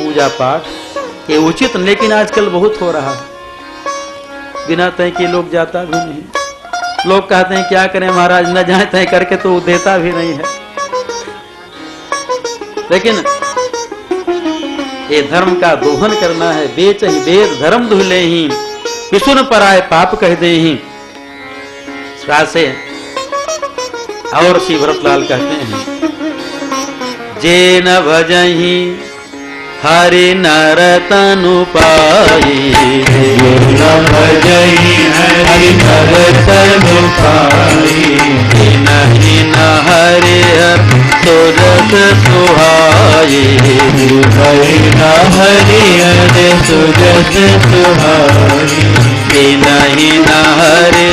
पूजा पाठ ये उचित, लेकिन आजकल बहुत हो रहा है। बिना तय के लोग जाता भी नहीं। लोग कहते हैं क्या करें महाराज, न जाए तय करके तो देता भी नहीं है। लेकिन ये धर्म का दोहन करना है। बेच ही वेद धर्म दुहले ही, पिसुन पराय पाप कह दे ही। से और श्री भरतलाल कहते हैं, जे न भजहि हरि नर तनु पाई, न भजहि हरि नर तनु पाई, नहीं न हरि सुजस सुहाई, न हरि हरि सुजस सुहाई, नहीं न हरि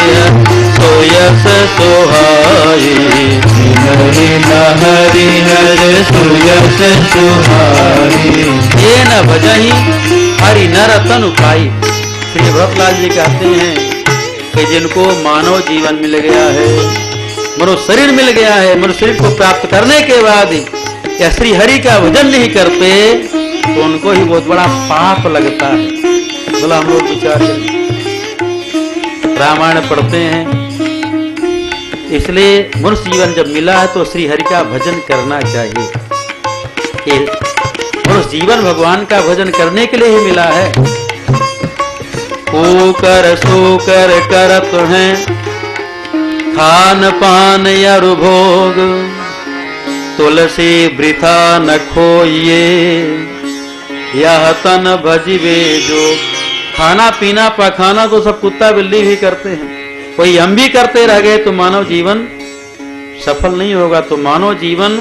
सोयस सुहाई, न हरि हरि सुयस सुहाई। ये न भजहि हरि नर तनु पाई। श्री भरतलाल जी कहते हैं कि जिनको मानव जीवन मिल गया है, मनुष्य शरीर मिल गया है, मनुष्य शरीर को प्राप्त करने के बाद या श्री हरि का भजन नहीं करते तो उनको ही बहुत बड़ा पाप लगता है। बोला हम लोग विचार करें, रामायण पढ़ते हैं, इसलिए मनुष्य जीवन जब मिला है तो श्री हरि का भजन करना चाहिए। मनुष्य जीवन भगवान का भजन करने के लिए ही मिला है। होकर सोकर करत हैं खान पान यरु भोग, तुलसी वृथा न खोइए यह तन भजिबे जो। खाना पीना पखाना तो सब कुत्ता बिल्ली भी करते हैं, कोई हम भी करते रह गए तो मानव जीवन सफल नहीं होगा। तो मानव जीवन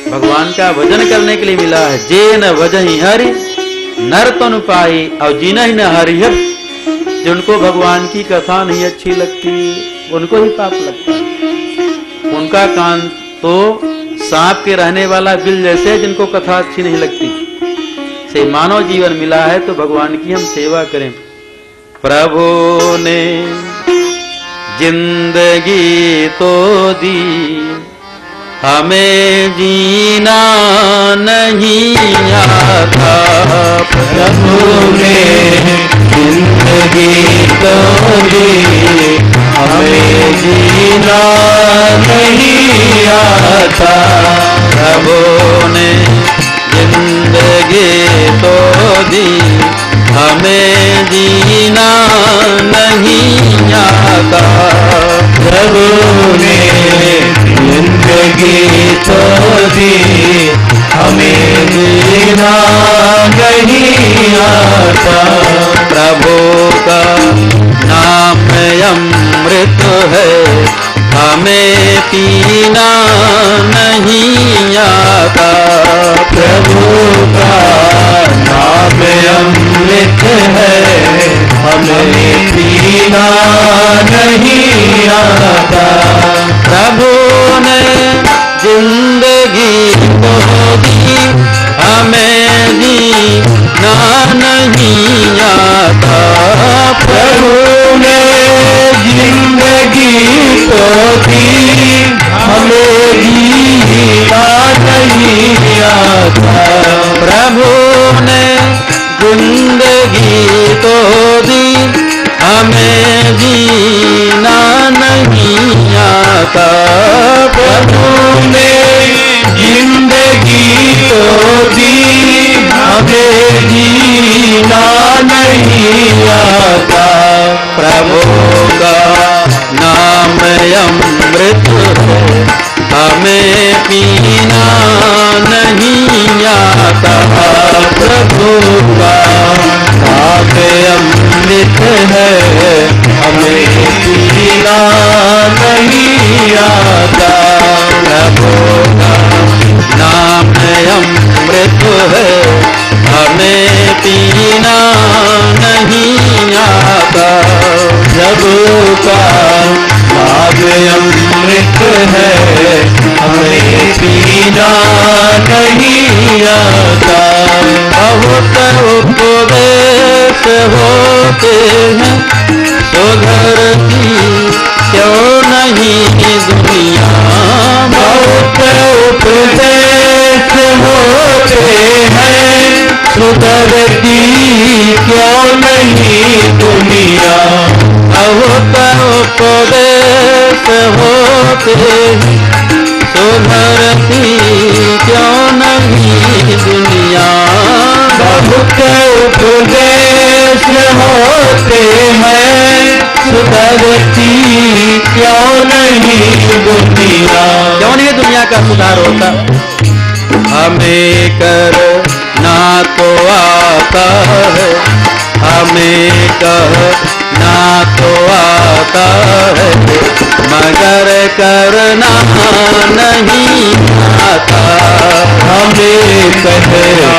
भगवान का भजन करने के लिए मिला है। जे न भजहि हरि नर तनु पाई, और जीना ही न हरिहर। जिनको भगवान की कथा नहीं अच्छी लगती उनको ही पाप लगता है। उनका कान तो सांप के रहने वाला बिल जैसे है, जिनको कथा अच्छी नहीं लगती। से मानव जीवन मिला है तो भगवान की हम सेवा करें। प्रभु ने जिंदगी तो दी, हमें जीना नहीं आता। प्रभु ने जिंदगी तो दी, हमें जीना नहीं आता। प्रभु ने जिंदगी तो दी, हमें जीना नहीं आता। प्रभु ने जिंदगी तो दी, हमें जीना नहीं आता। प्रभु का नाम अमृत है, हमें पीना नहीं आता। प्रभु का नाम अमृत है, हमें पीना नहीं आता। प्रभु ने जिंदगी तो दी, हमें जीना नहीं आता। प्रभु ने जिंदगी तो दी, हमें जीना नहीं आता। प्रभु ने जिंदगी तो दी, हमें जीना नहीं आता। प्रभु ने जिंदगी तो दी, हमें जीना नहीं आता। प्रभु का नाम अमृत है, हमें पीना नहीं आता। प्रभु का नाम अमृत है, हमें पीना नहीं आता। प्रभु का नाम अमृत है, हमें पीना नहीं आता। प्रभु का नाम अमृत है, हमें पीना नहीं आता। बहुत उपदेश होते हैं सुधर की क्यों नहीं दुनिया। बहुत उपदेश होते हैं सुधरती क्यों नहीं दुनिया। बहुत उपदेश होते सुधरती क्यों नहीं दुनिया। बहुत उपदेश होते हैं सुधरती क्यों नहीं दुनिया। क्यों नहीं दुनिया का सुधार होता। हमें करना तो आता है, हमें कहना तो आता है, मगर करना नहीं आता। हमें कहना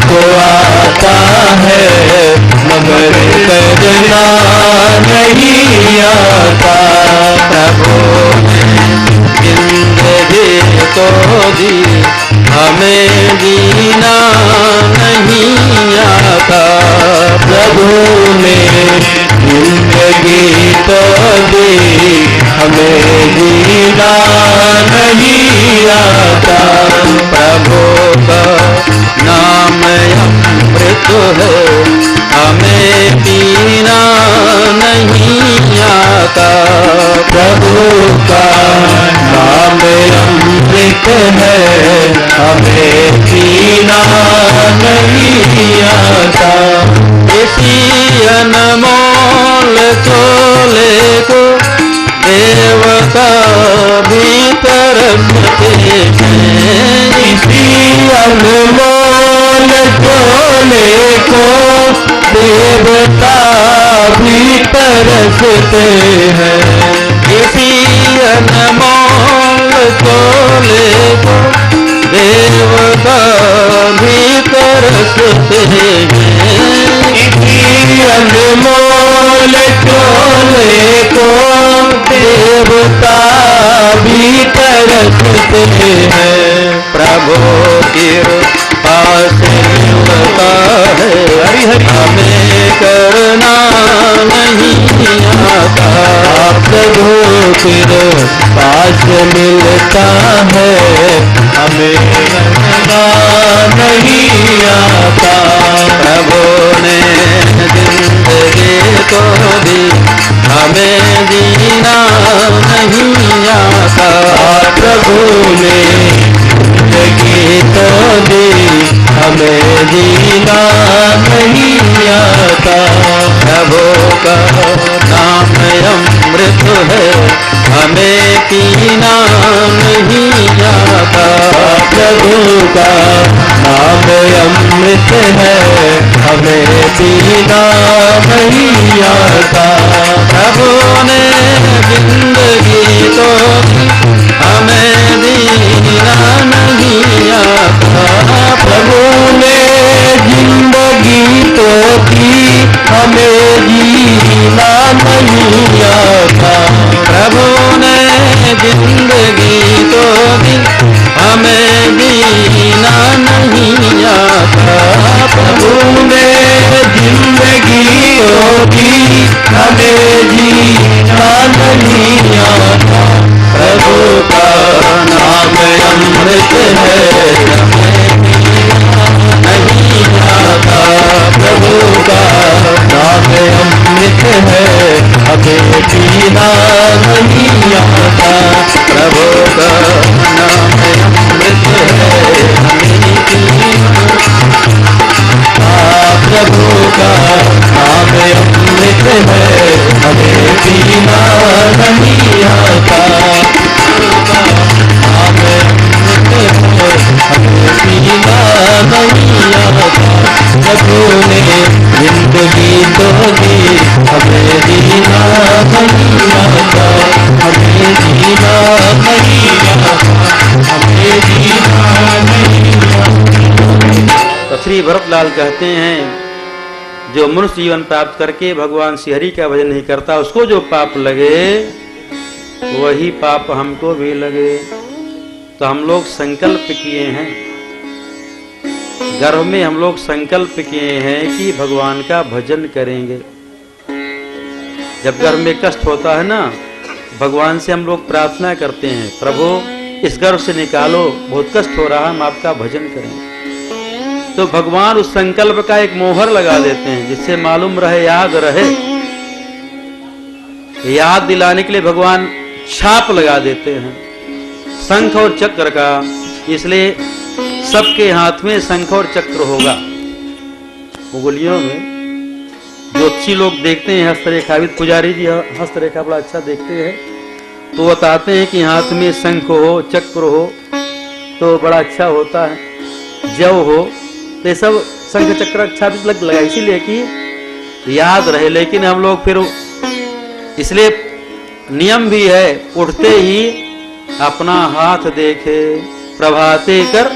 तो आता है मगर करना नहीं आता। प्रभु ने जिंदगी तो दी, हमें जीना नहीं आता। प्रभु ने जिंदगी तो दी, हमें जीना नहीं आता। प्रभु का नाम अमृत है, हमें पीना नहीं आता। प्रभु का नाम अमृत है, हमें पीना नहीं आता। इसी अनमोल चोले को देवता भी तरसते हैं। इसी अनमोल चोले को देवता भी तरसते हैं। इसी अनमोल चोले को देवता भी तरसते हैं। इसी अनमोल चोले को देवता भी तरसते हैं। प्रभु कृपा से मिलता है, हरि हरि हमें करना नहीं आता। प्रभु कृपा से मिलता है, हमें करना नहीं आता। प्रभु ने जिंदगी तो दी, हमें जीना नहीं आता। प्रभु ने जिंदगी तो दी, हमें जीना नहीं आता। प्रभु का नाम अमृत है, हमें पीना नहीं आता। प्रभु का नाम अमृत है, हमें पीना नहीं आता। प्रभु ने जिंदगी तो हमें जीना नहीं आता। प्रभु ने जिंदगी तो दी, हमें जीना नहीं आता। प्रभु ने जिंदगी तो दी, हमें जीना नहीं आता। प्रभु ने जिंदगी तो दी, हमें जीना नहीं आता। प्रभु का नाम अमृत है, नहीं आता। प्रभु का नाम अमृत है, हमें पीना नहीं आता। प्रभु का नाम अमृत है, हमें पीना। प्रभु का नाम अमृत है, हमें पीना नहीं आता। नाम अमृत है, हमें पीना नहीं आता। प्रभु ने जिंदगी तो दी, हमें जीना नहीं आता। हमें जीना नहीं आता। हमें जीना नहीं आता। तो श्री भरतलाल कहते हैं, जो मनुष्य जीवन प्राप्त करके भगवान श्री हरि का भजन नहीं करता, उसको जो पाप लगे वही पाप हमको भी लगे। तो हम लोग संकल्प किए हैं, गर्भ में हम लोग संकल्प किए हैं कि भगवान का भजन करेंगे। जब गर्भ में कष्ट होता है ना, भगवान से हम लोग प्रार्थना करते हैं, प्रभु इस गर्भ से निकालो, बहुत कष्ट हो रहा, हम आपका भजन करेंगे। तो भगवान उस संकल्प का एक मोहर लगा देते हैं, जिससे मालूम रहे, याद रहे। याद दिलाने के लिए भगवान छाप लगा देते हैं शंख और चक्र का। इसलिए सबके हाथ में शंख और चक्र होगा। मुगलियों में ज्योतिषी लोग देखते हैं, हस्तरेखाविद पुजारी जी हस्तरेखा बड़ा अच्छा देखते हैं, तो बताते हैं कि हाथ में शंख हो, चक्र हो तो बड़ा अच्छा होता है, जव हो तो ये सब शंख चक्र अच्छा भी लगा, इसीलिए कि याद रहे। लेकिन हम लोग फिर इसलिए नियम भी है, उठते ही अपना हाथ देखे, प्रभाते कर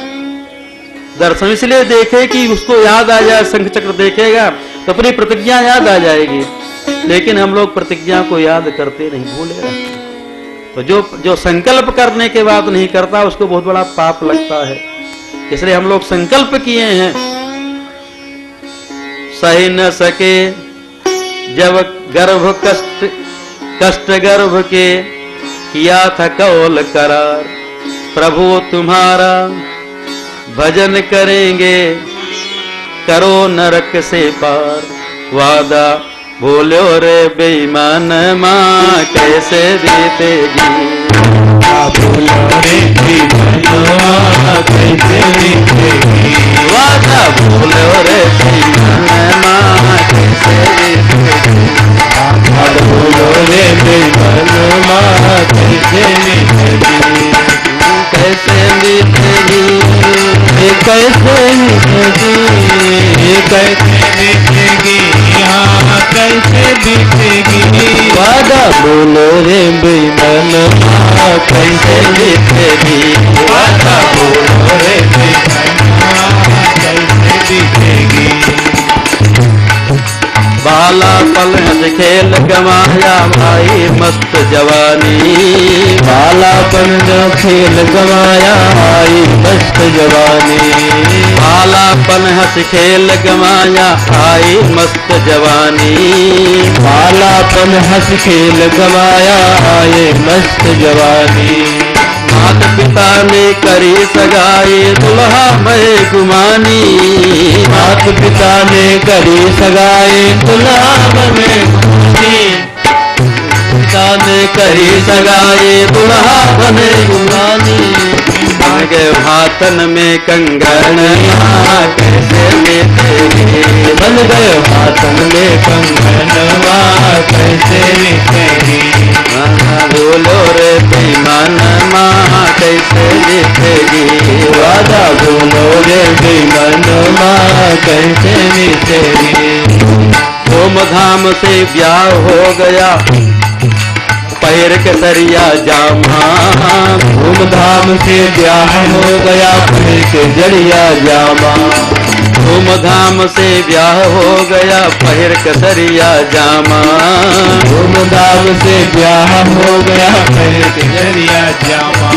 दर्शन, इसलिए देखे कि उसको याद आ जाए। शंख चक्र देखेगा तो अपनी प्रतिज्ञा याद आ जाएगी, लेकिन हम लोग प्रतिज्ञा को याद करते नहीं, भूले रहते। तो जो संकल्प करने के बाद नहीं करता उसको बहुत बड़ा पाप लगता है। इसलिए हम लोग संकल्प किए हैं, सही न सके जब गर्भ कष्ट गर्भ के, किया था कौल करार, प्रभु तुम्हारा भजन करेंगे, करो नरक से पार। वादा बोलो रे बेईमान माँ कैसे बीतेगी, बोलो रे बेईमान कैसे बीतेगी, वादा बोलो रे बेईमान माँ कैसे बीतेगी, बोलो रे बेईमान माँ कैसे बीतेगी, कैसे बीतेगी, कैसे बीतेगी, कैसे बीतेगी, हाँ कैसे बीतेगी। वादा बोलो रे बेईमान माँ कैसे बीतेगी, वादा बोलो रे बेईमान माँ कैसे बीतेगी। बाला पल हंस खेल गवाया भाई मस्त जवानी, बालापन खेल गवाया आई मस्त जवानी, बालापन हंस खेल गवाया आई मस्त जवानी, बालापन हंस खेल गवाया आए मस्त जवानी। माता पिता ने करी सगाई दुल्हा मैं गुमानी, माता पिता ने करी सगाई दुल्हा में गुमानी, पिता ने करी सगाई दुल्हा बने गुमानी, बन गए हाथन में कंगन कैसे बीतेगी, बन गए हाथन में कंगन कैसे बीतेगी। बोलो रे बेईमान माँ कैसे बीतेगी, वादा बोलो रे बेईमान माँ कैसे बीतेगी। धूम धाम से ब्याह हो गया पैर के सरिया जामा, धूमधाम से ब्याह हो गया पैर के जड़िया जामा, धूमधाम से ब्याह हो गया पहिर कसरिया जामा, धूमधाम से ब्याह हो गया पैर के जड़िया जामा।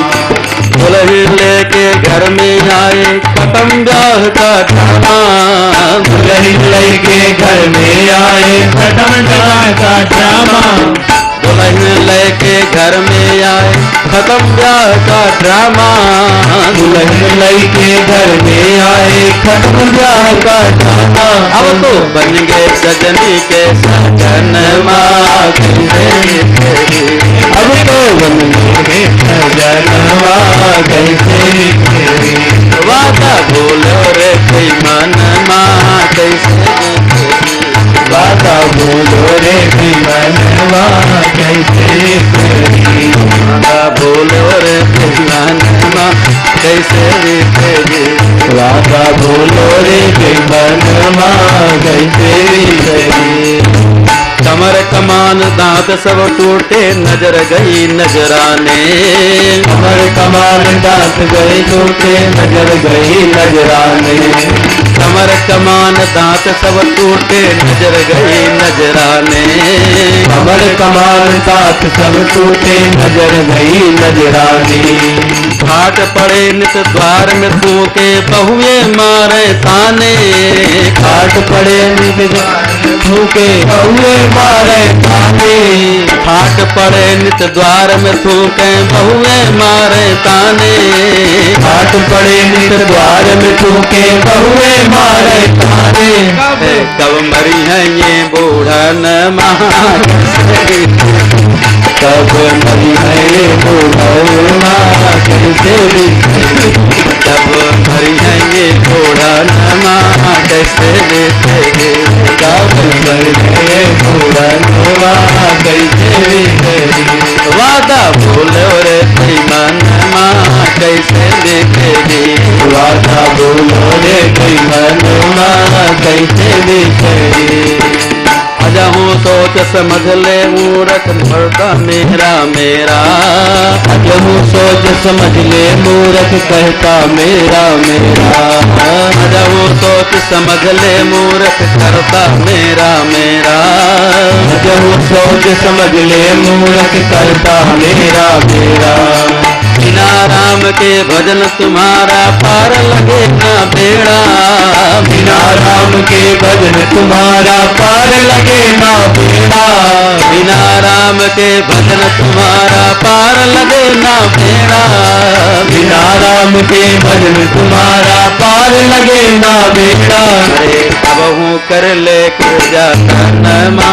दुल्हन लेके घर में आए खत्म ब्याह का ड्रामा, दुल्हन लेके घर में आए खत्म ब्याह का ड्रामा, दुल्हन लेके घर में आए खत्म ब्याह का ड्रामा, दुल्हन लेके घर में आए खत्म ब्याह का ड्रामा। अब तो बन गए सजनी के सजन माँ कैसे बीतेगी, अब तो बन गए सजन माँ कैसे बीतेगी। वादा बोलो रे बेईमान माँ कैसे बीतेगी, वादा बोलो रे बेईमान माँ कैसे बीतेगी, वादा बोलो रे बेईमान माँ कैसे बीतेगी, वादा बोलो रे बेईमान माँ कैसे बीतेगी। कमर कमान दांत सब टूटे नजर गई नजराने, कमर कमान दांत गए टूटे नजर गई नजराने, कमर कमान दांत सब टूटे नजर गई नजराने, कमर कमान दांत सब टूटे नजर गई नजराने। घाट पड़े नित द्वार में फूके बहुए मारे ताने, घाट पड़े नित द्वार थूके बहुए मारे ताने। ठाट पड़े नित द्वार में थूके बहुए मारे ताने। ठाट पड़े नित द्वार में थूके बहुए मारे ताने। कब मरी है ये बूढ़न महान, कब मरी है ये बूढ़न महान कैसे बीतेगी। कब मरी है ये बूढ़न महान कैसे बीतेगी। कब मरी है ये बूढ़न महान कैसे बीतेगी। वादा बोलो रे मन माँ कैसे देखेगी। वादा बोलो रे मन माँ कैसे बीतेगी। अजहूँ सोच समझ ले मूरख मर्दा मेरा मेरा। अजहूँ सोच समझ ले मूरख कहता मेरा मेरा। अजहूँ सोच समझ ले मूरख करता मेरा मेरा। अजहूँ सोच समझ ले मूरख करता मेरा मेरा। बिना राम के भजन तुम्हारा पार लगे ना बेड़ा। बिना राम के भजन तुम्हारा पार लगे ना बेड़ा। बिना राम के भजन तुम्हारा पार लगे ना बेड़ा। बिना राम के भजन तुम्हारा पार लगे ना बेड़ा। अरे अब हूँ कर ले पूजा तनमा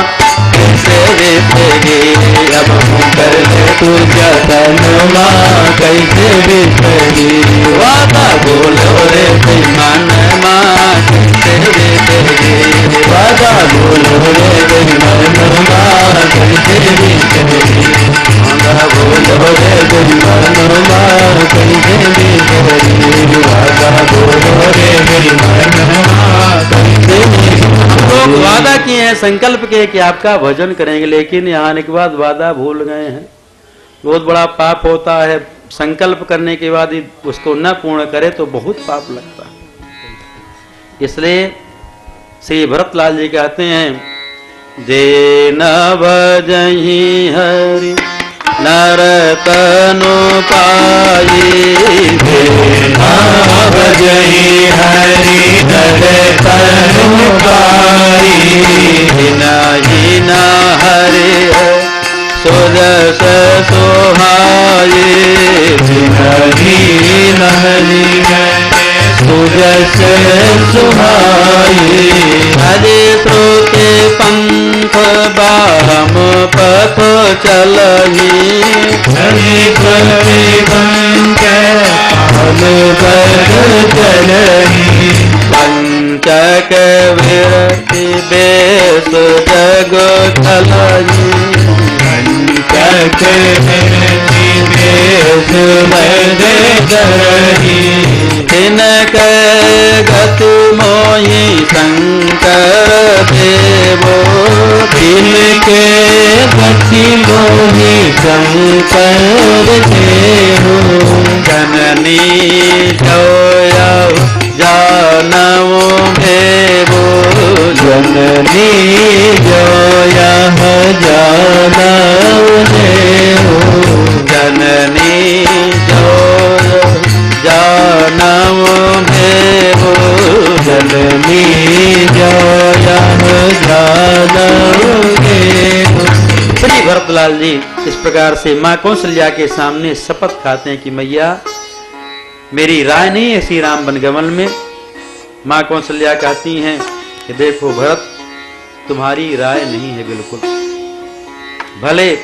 कैसे बीतेगी। अब हूँ कर ले पूजा तनमा कैसे बीतेगी। वादा बोलो रे मन माँ कैसे बीतेगी। वादा बोलो रे मन माँ कैसे बीतेगी। वादा बोलो रे मन माँ कैसे बीतेगी। वादा बोलो रे मन माँ कैसे बीतेगी। लोग वादा किए हैं, संकल्प किए कि आपका भजन करेंगे, लेकिन यहाँ आने के बाद वादा भूल गए हैं। बहुत बड़ा पाप होता है। संकल्प करने के बाद उसको न पूर्ण करे तो बहुत पाप लगता है। इसलिए श्री भरतलाल जी कहते हैं, जे न भजहि हरि नर तनु पाई। जे न भजहि हरि नर तनु पाई। ही न हरि सुजस सोहाये। ही न हरि सुजस सुहाये। हरे श्रोते पंथ बाम पथ चलही। हरि श्रोते पंथ बाम पथ चलही। पंचक विरति बेस जग चलही। पंचक विरति बेस जग चलही। तिनक गति मोहि शंकर देवो। तिनके गति मोहि शंकर देवो। जननी जोया जानवो देवो। जननी जोया जानवो देवो। जननी जोया जानवो देवो। जननी जोया जानवो देवो। श्री भरतलाल जी इस प्रकार से माँ कौशल्या के सामने शपथ खाते हैं कि मैया मेरी राय नहीं है श्री राम वनगमन में। माँ कौशल्या कहती हैं कि देखो भरत, तुम्हारी राय नहीं है बिल्कुल। भले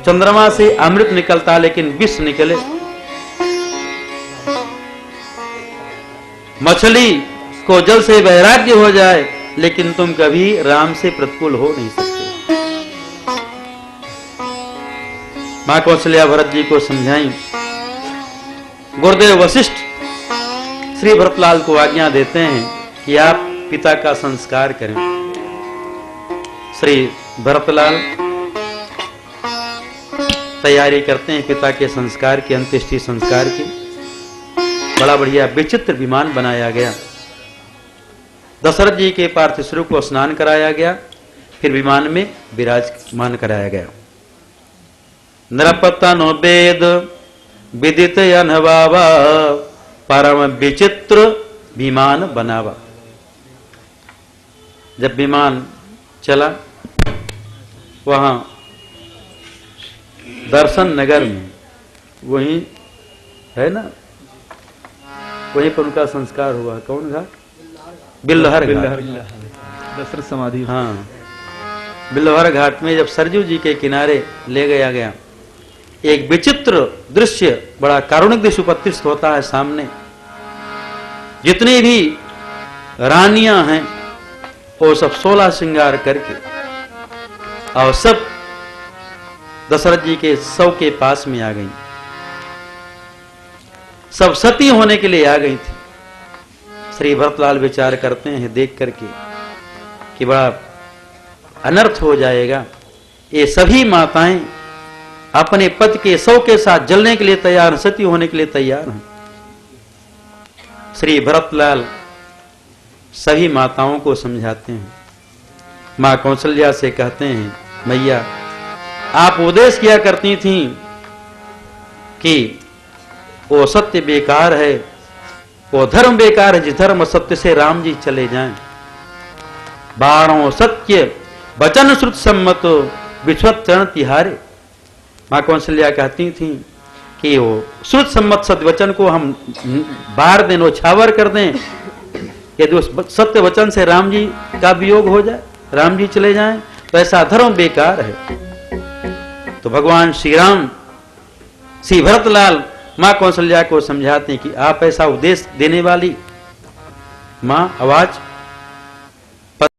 चंद्रमा से अमृत निकलता लेकिन विष निकले। मछली को जल से वैराग्य हो जाए लेकिन तुम कभी राम से प्रतिकूल हो नहीं सकते। मां कौशल्या भरत जी को समझाई। गुरुदेव वशिष्ठ श्री भरतलाल को आज्ञा देते हैं कि आप पिता का संस्कार करें। श्री भरतलाल तैयारी करते हैं पिता के संस्कार की, अंत्येष्टि संस्कार की। बड़ा बढ़िया विचित्र विमान बनाया गया। दशरथ जी के पार्थिव स्वरूप को स्नान कराया गया, फिर विमान में विराजमान कराया गया। नरपतन वेद विदित अनवावा, परम विचित्र विमान बनावा। जब विमान चला वहां दर्शन नगर में, वहीं है ना, वहीं पर उनका संस्कार हुआ। कौन घाट? बिल्लहर घाट, दशरथ समाधि। हाँ, बिल्लहर घाट में जब सरजू जी के किनारे ले गया, एक विचित्र दृश्य, बड़ा कारुणिक दृश्य उपस्थित होता है सामने। जितनी भी रानियां हैं वो सब 16 श्रृंगार करके और सब दशरथ जी के शव के पास में आ गई, सब सती होने के लिए आ गई थी। श्री भरतलाल विचार करते हैं देख करके कि बड़ा अनर्थ हो जाएगा, ये सभी माताएं अपने पति के शव के साथ जलने के लिए तैयार, सती होने के लिए तैयार हैं। श्री भरतलाल सभी माताओं को समझाते हैं। मां कौशल्या से कहते हैं, मैया आप उपदेश किया करती थीं कि वो सत्य बेकार है, वो धर्म बेकार है, जिस धर्म सत्य से राम जी चले जाएं। 12 सत्य वचन श्रुत सम्मत विश्वत चरण तिहारे। मां कौशल्या कहती थी कि वो श्रुत सम्मत सत्य को हम बार दें, छावर कर दें, यदि उस सत्य वचन से राम जी का वियोग हो जाए, राम जी चले जाएं, तो ऐसा धर्म बेकार है। तो भगवान श्री राम श्री भरतलाल मां कौशल्या को समझाते हैं कि आप ऐसा उपदेश देने वाली मां, आवाज